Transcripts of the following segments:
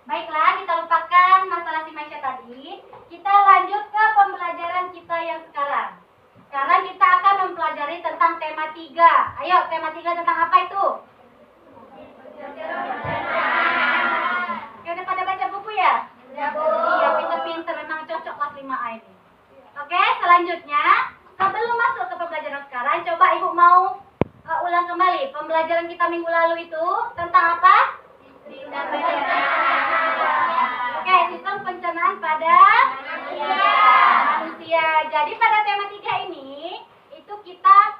Baiklah, kita lupakan masalah si Maisha tadi. Kita lanjut ke pembelajaran kita yang sekarang. Sekarang kita akan mempelajari tentang tema 3. Ayo, tema 3 tentang apa itu? Oke, udah pada baca buku ya? Ya, Bu. Iya, pinter-pinter, memang cocok kelas 5A ini. Oke, selanjutnya, sebelum masuk ke pembelajaran sekarang, coba Ibu mau ulang kembali. Pembelajaran kita minggu lalu itu tentang apa? Sistem pencernaan. Oke, sistem pencernaan pada manusia. Jadi pada tema 3 ini, itu kita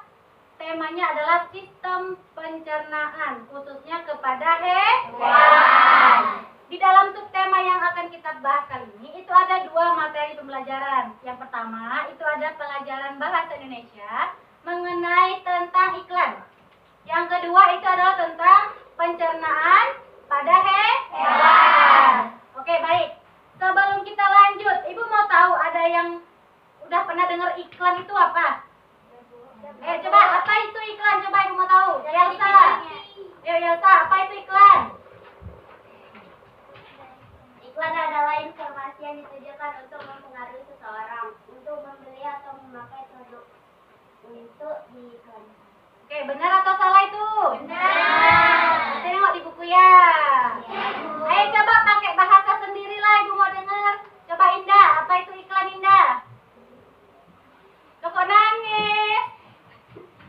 temanya adalah sistem pencernaan, khususnya kepada hewan. Di dalam subtema yang akan kita bahas kali ini, itu ada 2 materi pembelajaran. Yang pertama, itu ada pelajaran bahasa Indonesia mengenai tentang iklan. Yang kedua, itu adalah tentang pencernaan pada hewan. Oke, baik. Sebelum kita lanjut, Ibu mau tahu ada yang udah pernah dengar iklan itu apa? Coba, apa itu iklan? Coba Ibu mau tahu. Yelsa. Yelsa, apa itu iklan? Iklan adalah informasi yang ditujukan untuk mempengaruhi seseorang untuk membeli atau memakai produk untuk diiklankan. Oke, benar atau salah itu? Benar. Tengok di buku ya. Ayo coba pakai bahasa sendiri lah, Ibu mau dengar. Coba Indah, apa itu iklan Indah? Loh kok nangis?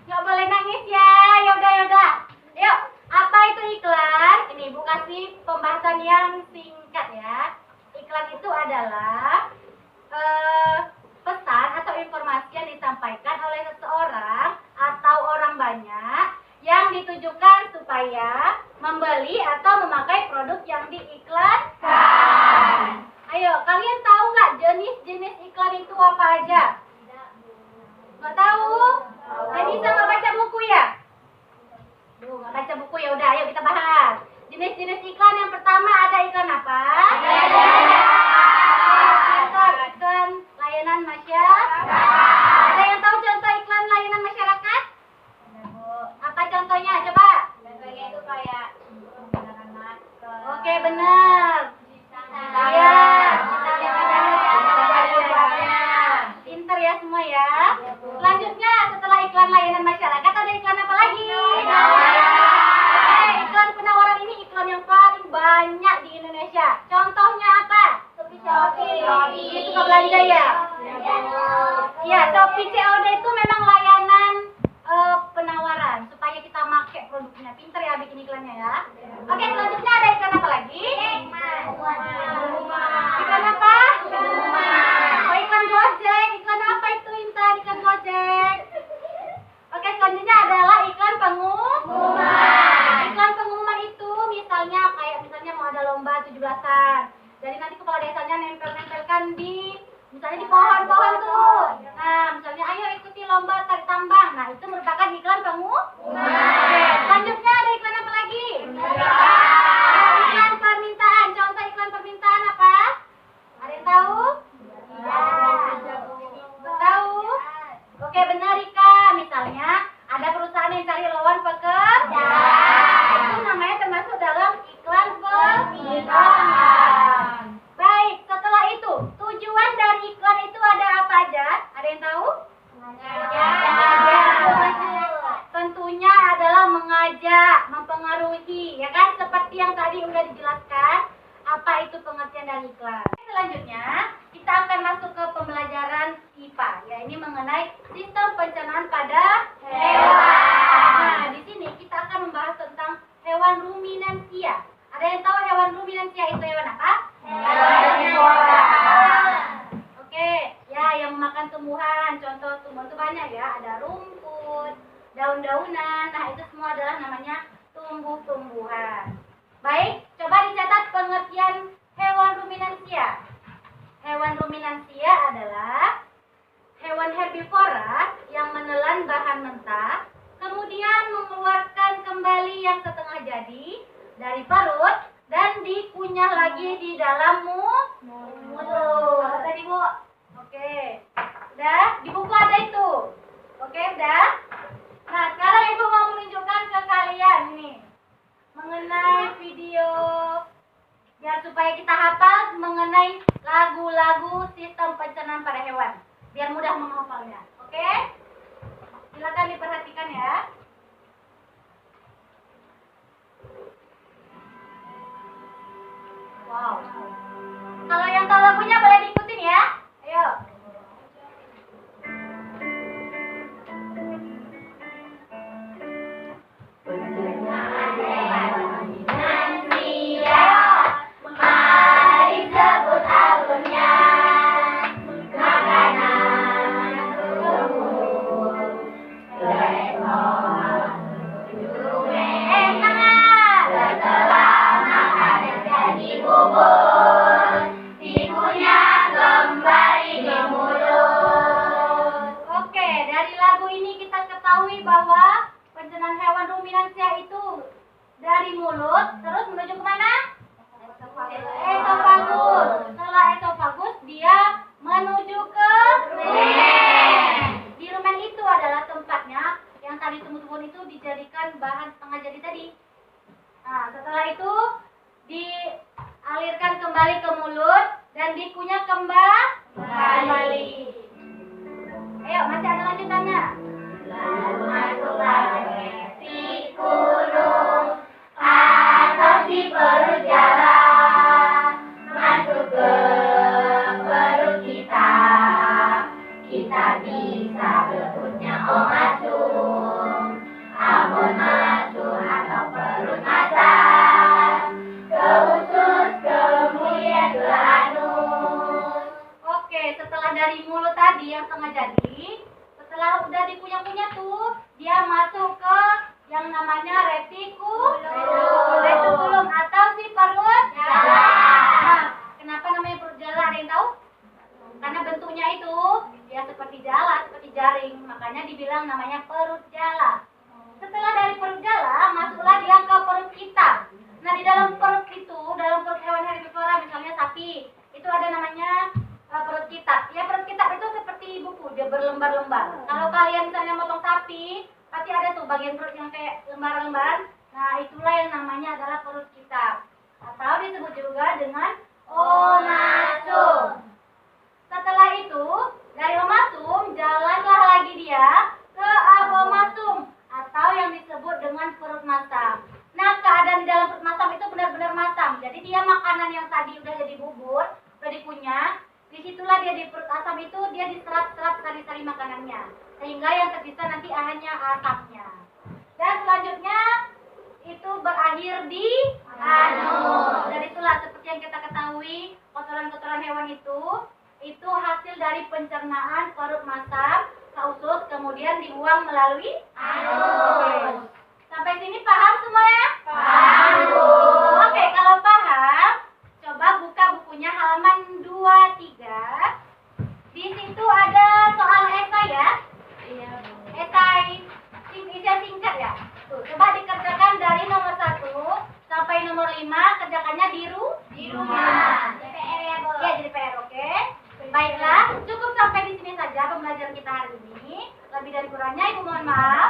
Nggak boleh nangis ya. Yaudah. Yuk, apa itu iklan? Ini Ibu kasih pembahasan yang singkat ya. Iklan itu adalah pesan atau informasi yang disampaikan oleh seseorang atau orang banyak yang ditujukan supaya membeli atau memakai produk yang diiklankan. Ayo, kalian tahu nggak jenis-jenis iklan itu apa aja? Nggak tahu? Bisa nggak baca buku ya? Nggak baca buku ya udah, ayo kita bahas. Jenis-jenis iklan yang pertama ada iklan apa? Iklan layanan masyarakat. Ada yang tahu contoh iklan layanan masyarakat? Apa contohnya? Coba. Contohnya itu kayak menggunakan masker. Oke, benar. Iya. Pinter ya semua ya. Selanjutnya setelah iklan layanan masyarakat ada iklan apa lagi? Iklan penawaran ini iklan yang paling banyak di Indonesia. Contohnya apa? Shopee. Suka belanja ya? Iya, Shopee COD itu memang layanan penawaran supaya kita pakai produknya. Pinter ya bikin iklannya ya. Oke, selanjutnya ada iklan apa lagi? Iklan apa? Oh, iklan Gojek. Iklan apa itu Intan? Iklan Gojek. Oke, selanjutnya adalah iklan pengumuman. Iklan pengumuman itu misalnya mau ada lomba 17-an. Jadi nanti kepala desanya nempelkan di misalnya di pohon-pohon tuh. Nah, misalnya ayo ikuti lomba tarik tambang. Nah, itu merupakan iklan pengumuman. Oke, selanjutnya ada iklan apa lagi? Iklan permintaan. Contoh iklan permintaan apa? Ada yang tahu? Tahu? Oke, benar Rika. Misalnya ada perusahaan yang cari lowongan pekerja. Itu namanya termasuk dalam iklan permintaan. Baik, setelah itu tujuan dari iklan itu ada apa aja? Ada yang tahu? Tentunya adalah mengajak, mempengaruhi, ya kan? Seperti yang tadi udah dijelaskan, apa itu pengertian dari iklan. Selanjutnya, kita akan masuk ke pembelajaran IPA, ya ini mengenai sistem pencernaan pada hewan. Nah, di sini kita akan membahas tentang hewan ruminansia. Ada yang tahu hewan ruminansia itu hewan apa? Oke, ya yang memakan tumbuhan. Contoh tumbuhan itu banyak ya, ada rumput, daun-daunan. Nah, itu semua adalah namanya tumbuh-tumbuhan. Baik, coba dicatat pengertian hewan ruminansia. Hewan ruminansia adalah hewan herbivora yang menelan bahan mentah, kemudian mengeluarkan kembali yang setengah jadi dari perut dan dikunyah lagi di dalam mulut. Apa tadi, Bu? Oke. Udah? Di buku ada itu. Oke, udah? Nah, sekarang Ibu mau menunjukkan ke kalian nih mengenai video Biar supaya kita hafal mengenai lagu-lagu sistem pencernaan pada hewan. Biar mudah menghafalnya. Oke? Silakan diperhatikan ya. Wow. Kalau yang tahu lagunya boleh diikutin ya. Ayo. Oke, dari lagu ini kita ketahui bahwa pencernaan hewan ruminansia itu dari mulut terus menuju kemana? Esofagus. Setelah esofagus dia menuju ke rumen. Di rumen itu adalah tempatnya yang tadi tumbuh-tumbuhan itu dijadikan bahan setengah jadi tadi. Nah, setelah itu dialirkan kembali ke mulut dan dikunyah kembali. Ayo, masih ada lanjutannya. Lalu masuklah si kulung atau si perut jalan masuk ke perut kita. Kita bisa berutnya masuk, abon masuk atau perut masak, ke usus, kemudian ke anus. Oke, setelah dari mulut tadi yang setengah jadi, setelah udah dikunyah-kunyah tuh, dia masuk ke yang namanya retikulum atau si perut jala. Nah, kenapa namanya perut jala? Ada yang tahu? Karena bentuknya itu ya seperti jala, seperti jaring, makanya dibilang namanya perut jala. Setelah dari perut jala, masuklah dia ke perut kita. Nah, di dalam perut itu, dalam perut hewan herbivora, misalnya sapi, itu ada namanya perut kitab. Ya, perut kitab itu seperti buku, dia berlembar-lembar. Kalau kalian misalnya motong sapi, pasti ada tuh bagian perut yang kayak lembaran-lembaran. Nah, itulah yang namanya adalah perut kitab. Atau disebut juga dengan omasum. Setelah itu, dari omasum, jalanlah lagi dia ke abomasum atau yang disebut dengan perut masam. Nah, keadaan di dalam perut masam itu benar-benar masam. Jadi dia makanan yang tadi udah jadi bubur, udah dikunyah, disitulah dia di perut asam itu dia diserap-serap sari-sari makanannya. Sehingga yang tersisa nanti hanya asapnya. Dan selanjutnya itu berakhir di anus. Dan itulah seperti yang kita ketahui, kotoran-kotoran hewan itu hasil dari pencernaan perut masam ke usus, kemudian dibuang melalui anus. Sampai sini paham semuanya? Paham, Bu. Oke, kalau paham, coba buka bukunya halaman 23. Di situ ada soal esai ya. Iya, Bu. Esai singkat ya. Tuh, coba dikerjakan dari nomor 1 sampai nomor 5, kerjakannya di rumah. Jadi PR ya, Bu. Ya, jadi PR, oke. Baiklah, cukup sampai di sini saja pembelajaran kita hari ini. Lebih dari kurangnya Ibu mohon maaf.